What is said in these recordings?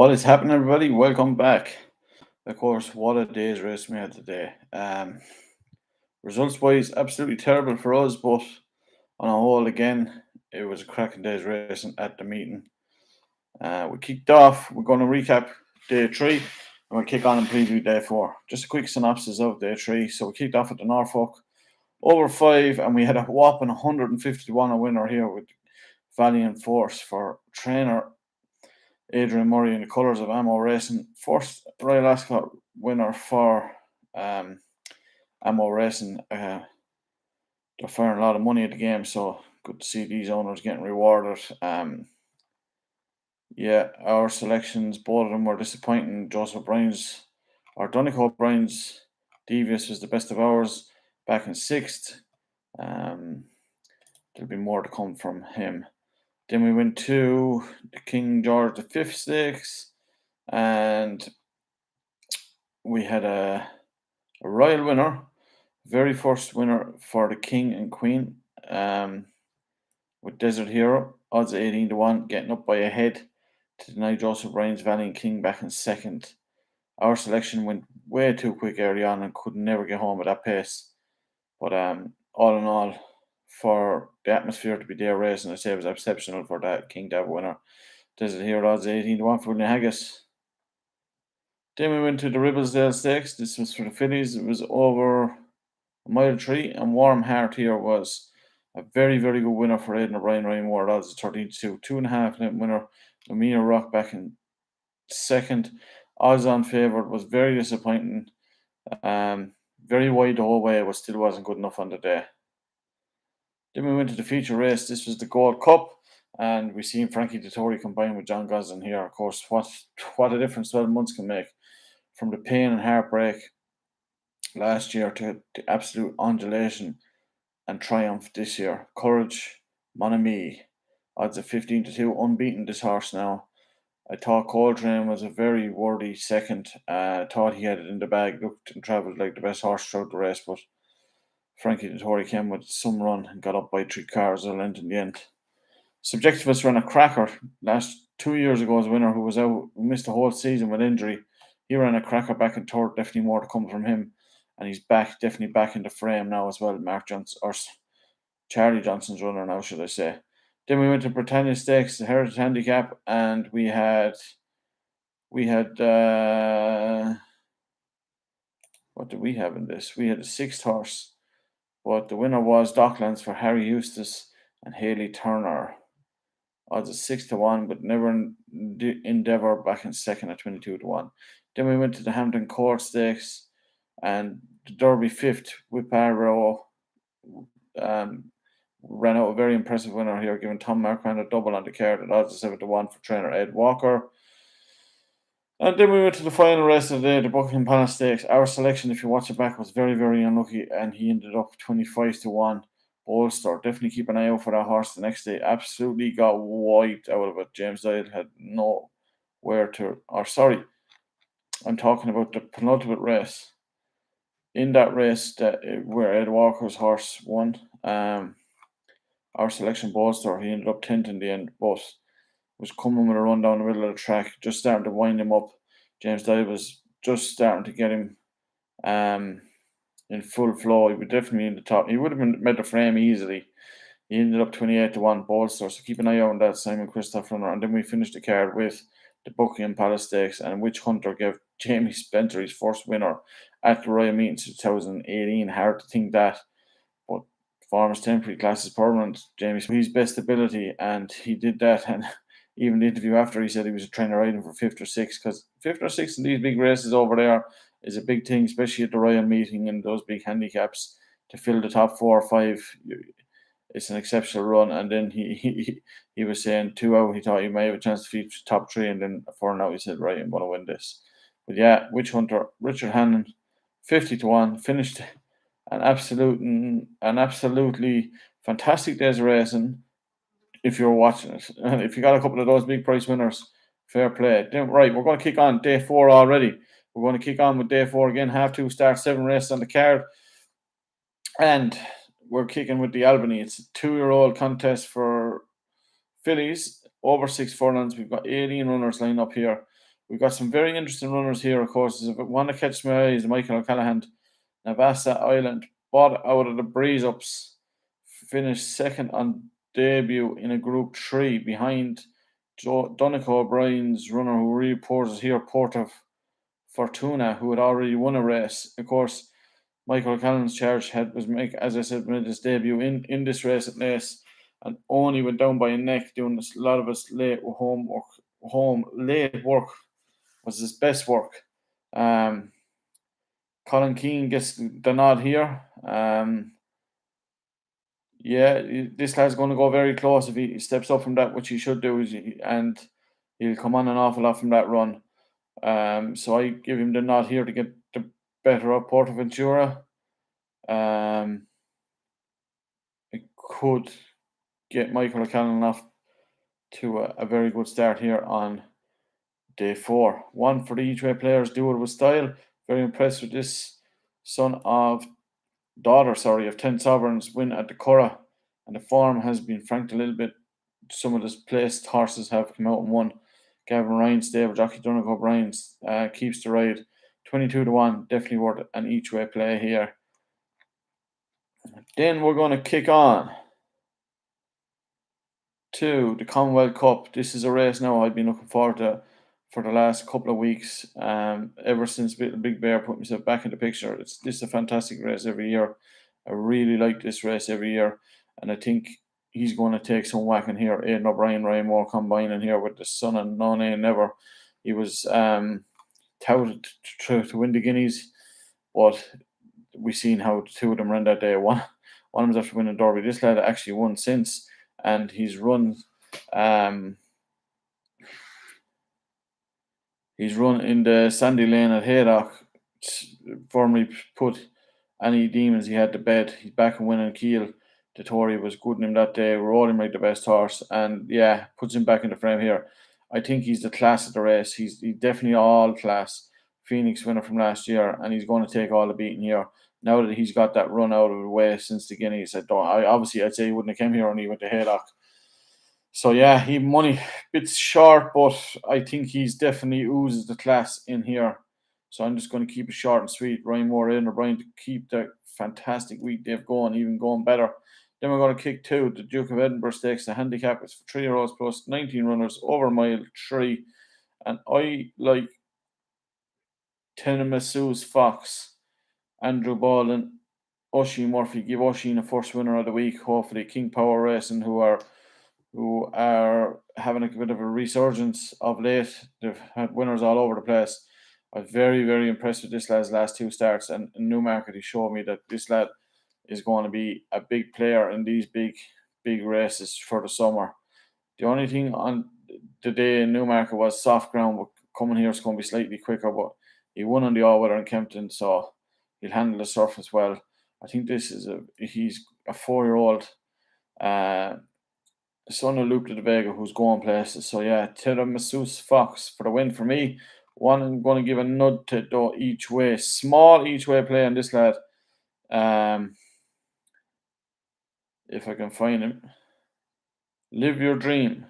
What is happening, everybody? Welcome back. Of course, what a day's race we had today. Results wise, absolutely terrible for us, but on a whole, again, it was a cracking day's racing at the meeting. We kicked off, we're going to recap day three, and we'll kick on and preview day four. Just a quick synopsis of day three. So, we kicked off at the Norfolk over five, and we had a whopping 151 a winner here with Valiant Force for trainer Adrian Murray in the colours of Ammo Racing. First Royal Ascot winner for um, Ammo Racing. They're firing a lot of money at the game, so good to see these owners getting rewarded. Yeah, our selections, both of them were disappointing. Joseph O'Brien's, or Donegal O'Brien's Devious was the best of ours back in sixth. There'll be more to come from him. Then we went to the King George V Stakes, and we had a royal winner, very first winner for the King and Queen, with Desert Hero, odds 18 to 1, getting up by a head to deny Joseph Ryan's Valiant King back in second. Our selection went way too quick early on and could never get home at that pace. But all in all, for the atmosphere to be there racing, I'd say it was exceptional for that King to have a winner. Desert Hero odds 18 to 1 for William Haggis. Then we went to the Ribblesdale Stakes. This was for the fillies. It was over a mile three, and Warm Heart here was a very, very good winner for Aidan O'Brien. Ryan Ward odds 13 to 2.5 length winner. Lamina Rock back in second. Odds on favoured was very disappointing. Very wide the whole way. It still wasn't good enough on the day. Then we went to the feature race. This was the Gold Cup, and we seen Frankie Dettori combined with John Gosling here. Of course, what a difference 12 months can make. From the pain and heartbreak last year to the absolute undulation and triumph this year. Courage, mon ami. Odds of 15 to 2, unbeaten this horse now. I thought Coltrane was a very worthy second. Thought he had it in the bag, looked and travelled like the best horse throughout the race, but Frankie Dettori came with some run and got up by 3 cars a length in the end. Subjectivist ran a cracker last 2 years ago as a winner who was out, who missed the whole season with injury. He ran a cracker back in third, definitely more to come from him. And he's definitely back in the frame now as well. Mark Johnson, or Charlie Johnson's runner now, should I say. Then we went to Britannia Stakes, the Heritage Handicap, and we had what did we have in this? We had a sixth horse, but the winner was Docklands for Harry Eustace and Haley Turner. Odds of 6 to 1, but never Endeavour back in second at 22 to 1. Then we went to the Hampton Court Stakes and the Derby fifth with Barrow. Ran out a very impressive winner here, giving Tom Marquand a double on the card at odds of 7 to 1 for trainer Ed Walker. And then we went to the final race of the day, the Buckingham Palace Stakes. Our selection, if you watch it back, was very, very unlucky, and he ended up 25 to 1. Bolster, definitely keep an eye out for that horse the next day. Absolutely got wiped out of it. James Doyle had nowhere to, or sorry, I'm talking about the penultimate race. In that race where Ed Walker's horse won, our selection Bolster, he ended up 10th in the end, but was coming with a run down the middle of the track, just starting to wind him up. James Doyle was just starting to get him in full flow. He would definitely in the top. He would have made the frame easily. He ended up 28 to 1 Bolster, so keep an eye out on that Simon Christoph runner. And then we finished the card with the Buckingham Palace Stakes, and Witch Hunter gave Jamie Spencer his first winner at the Royal Meeting 2018. Hard to think that, but form is temporary, class is permanent. Jamie, his best ability, and he did that. And even the interview after, he said he was a trainer riding for fifth or sixth, because fifth or sixth in these big races over there is a big thing, especially at the Royal Meeting and those big handicaps. To fill the top 4 or 5, it's an exceptional run. And then he was saying 2 out, he thought he may have a chance to feature top 3, and then 4 now he said, right, I'm going to win this. But yeah, Witch Hunter, Richard Hannon, 50 to 1, finished an absolutely fantastic day's racing. If you're watching it, and if you got a couple of those big price winners, fair play. Then, right, we're going to kick on day 4 already. We're going to kick on with day 4 again. Half 2 start, 7 races on the card, and we're kicking with the Albany. It's a 2-year-old contest for fillies over 6 furlongs. We've got 18 runners lined up here. we've got some very interesting runners here, of course. There's one that catches my eye is Michael O'Callaghan. Navassa Island, bought out of the breeze ups, finished second on debut in a Group 3 behind Donegal O'Brien's runner who reports here, Port of Fortuna, who had already won a race. Of course, Michael O'Callaghan's charge as I said, made his debut in this race at Naas, and only went down by a neck, doing a lot of his late work was his best work. Colin Keane gets the nod here. Yeah, this lad's going to go very close if he steps up from that, which he should do, and he'll come on an awful lot from that run. So I give him the nod here to get the better of Portaventura. It could get Michael O'Callaghan off to a very good start here on day 4. One for the each way players, do it with style. Very impressed with this daughter of 10 Sovereigns win at the Curragh, and the form has been franked a little bit. Some of the placed horses have come out and won. Gavin Ryan's stable, Jockey Donegal O'Brien's keeps the ride. 22-1, definitely worth an each way play here. Then we're going to kick on to the Commonwealth Cup. This is a race now I've been looking forward to for the last couple of weeks. Ever since Big Bear put himself back in the picture. This is a fantastic race every year. I really like this race every year, and I think he's going to take some whacking here. Aidan O'Brien, Ryan Moore combining here with the son and no name never. He was touted to win the Guineas, but we've seen how the two of them ran that day. One was after winning Derby. This lad actually won since, and he's run in the Sandy Lane at Haydock, formerly put any demons he had to bed. He's back and winning Kiel. The Tory was good in him that day, rode him like the best horse, and yeah, puts him back in the frame here. I think he's the class of the race. He's definitely all class. Phoenix winner from last year, and he's going to take all the beating here. Now that he's got that run out of the way since the Guineas, I'd say he wouldn't have came here only went to Haydock. So yeah, he money bits short, but I think he's definitely oozes the class in here. So I'm just going to keep it short and sweet. Ryan Moore in O'Brien to keep the fantastic week they've gone, even going better. Then we're going to kick 2, the Duke of Edinburgh Stakes. The handicap is for 3-year-olds plus 19 runners over mile 3. And I like Tenemasoo's Fox, Andrew Baldwin, Oisin Murphy. Give Oisin a first winner of the week. Hopefully King Power Racing, who are having a bit of a resurgence of late. They've had winners all over the place. I'm very, very impressed with this lad's last 2 starts, and in Newmarket he showed me that this lad is going to be a big player in these big races for the summer. The only thing on the day in Newmarket was soft ground, but coming here is going to be slightly quicker, but he won on the all-weather in Kempton, so he'll handle the surface well. I think he's a 4-year-old son of Luke de Vega who's going places. So yeah, Teremasoo's Fox for the win for me. One, I'm going to give a nod to each way. Small each way play on this lad. If I can find him. Live Your Dream.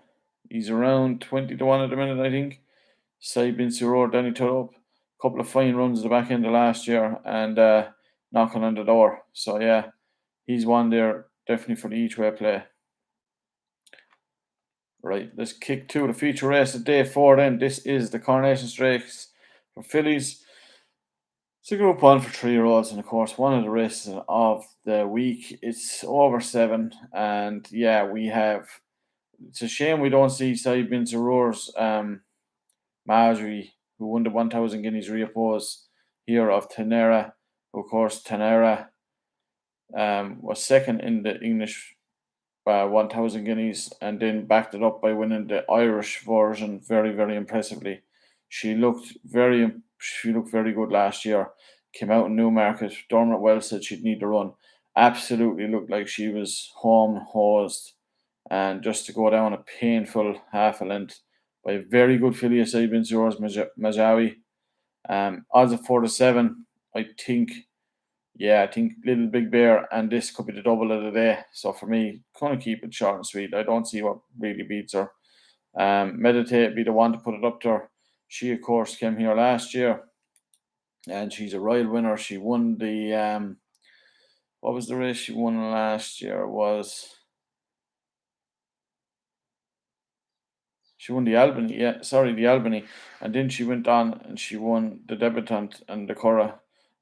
He's around 20-1 at the minute, I think. Saib Bin Siror, Danny Turop. A couple of fine runs at the back end of last year and knocking on the door. So yeah, he's one there definitely for the each way play. Right, let's kick to the feature race of day 4 then. This is the Coronation Stakes for fillies. It's a Group 1 for 3-year-olds, and of course one of the races of the week. It's over 7, and yeah, it's a shame we don't see Saib Bin Siror's Marjorie, who won the 1,000 Guineas reoppose here of Tenera. Of course, Tenera was second in the English 1,000 Guineas, and then backed it up by winning the Irish version very, very impressively. She looked very good last year. Came out in Newmarket. Dermot Wells said she'd need to run. Absolutely looked like she was home hosed, and just to go down a painful half a length by a very good filly of Saib Bin Siror's Majawi. Odds of 4-7. I think Little Big Bear and this could be the double of the day. So for me, kind of keep it short and sweet. I don't see what really beats her. Meditate be the one to put it up to her. She, of course, came here last year, and she's a royal winner. She won the what was the race she won last year? She won the Albany, yeah, sorry, the Albany, and then she went on and she won the debutante and the Curragh.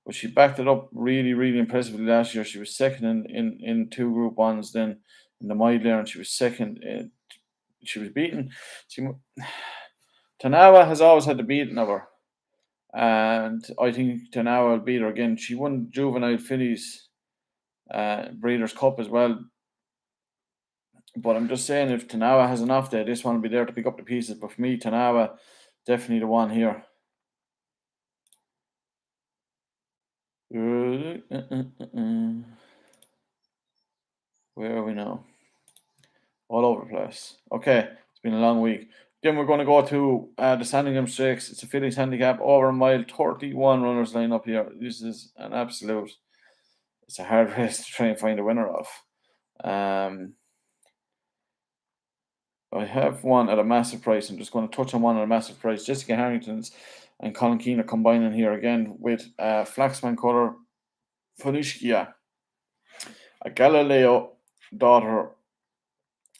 But she backed it up really, really impressively last year. She was second in two Group Ones, then in the mile there, and she was second. She was beaten. She, Tanawa has always had the beating of her, and I think Tanawa will beat her again. She won Juvenile Fillies Breeders' Cup as well. But I'm just saying, if Tanawa has an off day, this one will be there to pick up the pieces. But for me, Tanawa, definitely the one here. Where are we now? All over the place. Okay, it's been a long week. Then we're going to go to the Sandringham Stakes. It's a Fillies handicap over a mile. 31 runners line up here. This is an absolute. It's a hard race to try and find a winner of. I have one at a massive price. I'm just going to touch on one at a massive price. Jessica Harrington's and Colin Keane are combining here again with Flaxman Colour Fonishkia, a Galileo daughter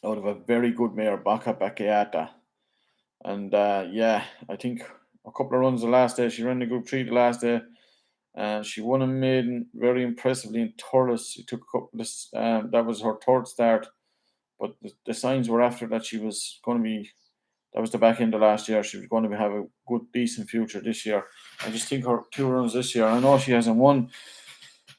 out of a very good mare, Baka Bakayata. And yeah, I think a couple of runs the last day. She ran the Group 3 the last day. And she won a maiden very impressively in Turles. She took a couple of, that was her third start. But the signs were after that she was going to be. That was the back end of last year. She was going to have a good, decent future this year. I just think her 2 runs this year. I know she hasn't won,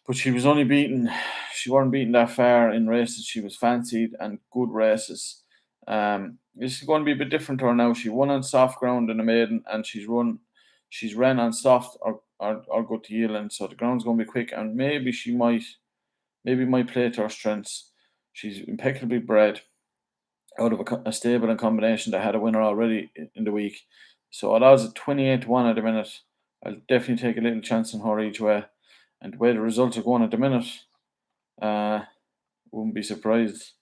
but she was only beaten. She wasn't beaten that far in races. She was fancied and good races. This is going to be a bit different to her now. She won on soft ground in the maiden, and she's ran on soft or good to yield, and so the ground's going to be quick. And maybe might play to her strengths. She's impeccably bred out of a stable and combination that had a winner already in the week. So it odds at 28-1 at the minute. I'll definitely take a little chance on her each way. And the way the results are going at the minute, wouldn't be surprised.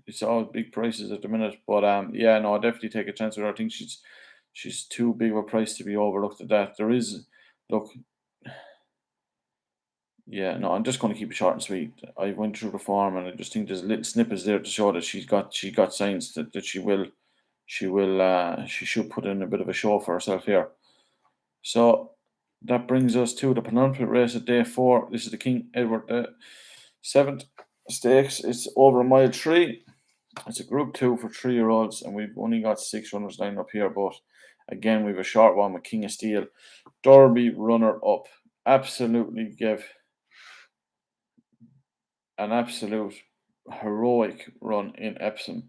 It's all big prices at the minute. But yeah, no, I'll definitely take a chance with her. I think she's too big of a price to be overlooked at that. Look, yeah, no, I'm just going to keep it short and sweet. I went through the form, and I just think there's little snippets there to show that she got signs that she should put in a bit of a show for herself here. So that brings us to the penultimate race of day 4. This is the King Edward VII Stakes. It's over a mile 3. It's a Group 2 for 3-year-olds, and we've only got 6 runners lined up here. But again, we've a short one with King of Steel, Derby runner up. Absolutely gave an absolute heroic run in Epsom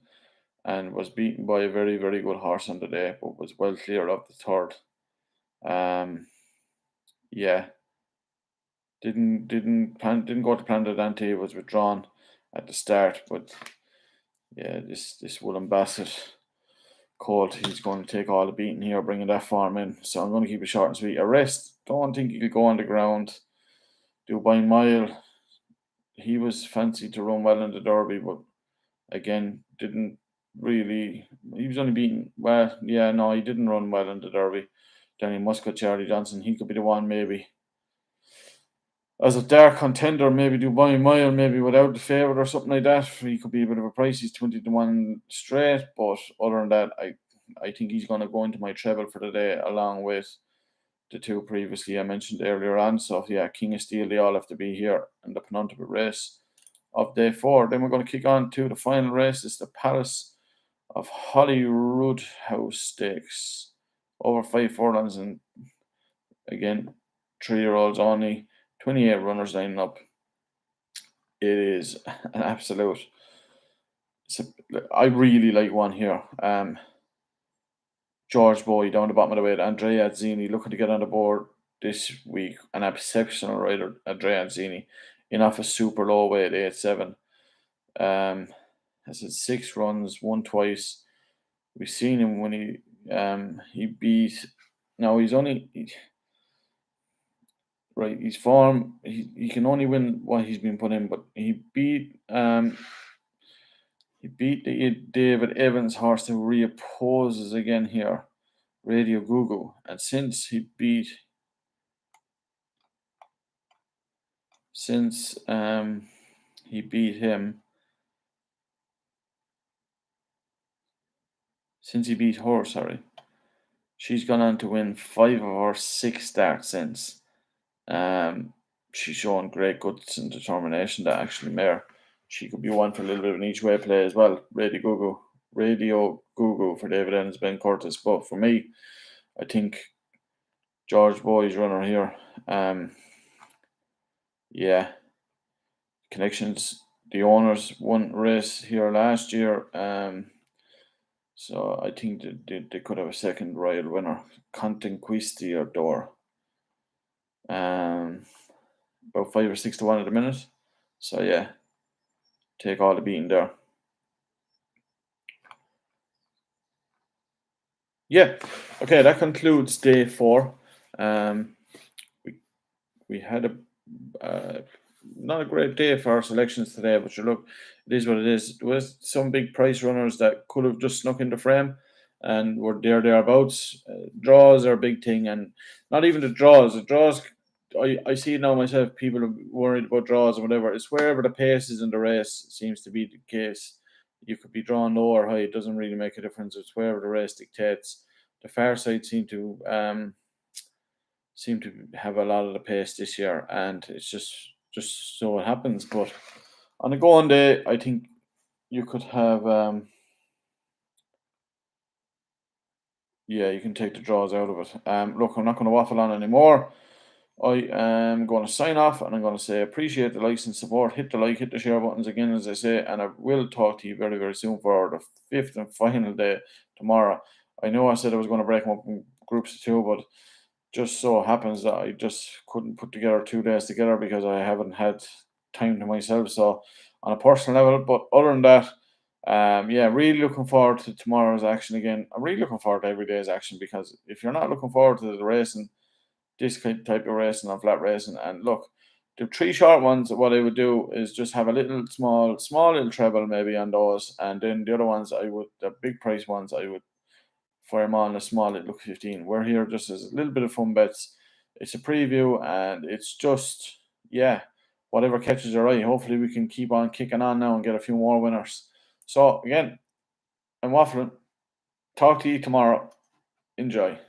and was beaten by a very, very good horse on the day, but was well clear of the third. Yeah, didn't go to Plan Dante. It was withdrawn at the start, but yeah, this Willem Bassett colt, he's going to take all the beating here, bringing that form in. So I'm going to keep it short and sweet. Arrest. Don't think he could go on the ground. Dubai Mile. He was fancied to run well in the Derby, but again, didn't really. He was only beaten. Well, yeah, no, he didn't run well in the Derby. Danny Muscat, Charlie Johnson, he could be the one maybe. As a dark contender, maybe Dubai Mile, maybe without the favourite or something like that. He could be a bit of a price. He's 20-1 straight, but other than that, I think he's going to go into my treble for the day, along with the 2 previously I mentioned earlier on. So yeah, King of Steel, they all have to be here in the penultimate race of day 4. Then we're going to kick on to the final race. It's the Palace of Holyrood House Stakes over 5 furlongs, and again, 3-year-olds only. 28 runners lining up. It is an absolute. I really like one here. George Boy down the bottom of the weight. Andrea Azzini looking to get on the board this week. An exceptional rider, Andrea Azzini, in off a super low weight, 8-7. Has had 6 runs, won twice. We've seen him when he beat. Now he's only. Right, his form, he can only win what he's been put in, but he beat He beat the David Evans horse who reopposes again here, Radio Google. And since he beat him, since he beat her, sorry, she's gone on to win 5 of her 6 starts since. She's shown great guts and determination that actually Mare, she could be one for a little bit of an each way play as well. Radio Google for David Evans, Ben Curtis. But for me, I think George Boy's runner here. Yeah, connections. The owners won a race here last year. So I think they could have a second royal winner. Contenquisti or Door. About 5 or 6 to 1 at the minute. So yeah, take all the beating there. Yeah. Okay, that concludes day 4. We had not a great day for our selections today, but you look, it is what it is. There was some big price runners that could have just snuck into frame and were thereabouts. Draws are a big thing, and not even the draws. The draws, I see it now myself. People are worried about draws and whatever. It's wherever the pace is in the race seems to be the case. You could be drawn low or high; it doesn't really make a difference. It's wherever the race dictates. The far side seem to have a lot of the pace this year, and it's just so it happens. But on a go on day, I think you could have yeah, you can take the draws out of it. Look, I'm not going to waffle on anymore. I am going to sign off, and I'm going to say appreciate the likes and support. Hit the like, hit the share buttons again, as I say, and I will talk to you very, very soon for the 5th and final day tomorrow. I know I said I was going to break them up in groups of 2, but just so happens that I just couldn't put together 2 days together because I haven't had time to myself. So on a personal level, but other than that, yeah, really looking forward to tomorrow's action again. I'm really looking forward to every day's action because if you're not looking forward to the racing, this type of racing or flat racing, and look, the 3 short ones, what I would do is just have a little small little treble maybe on those, and then the other ones the big price ones I would fire them on a small little 15. We're here just as a little bit of fun bets. It's a preview, and it's just yeah, whatever catches your eye. Hopefully we can keep on kicking on now and get a few more winners. So again, I'm waffling. Talk to you tomorrow. Enjoy.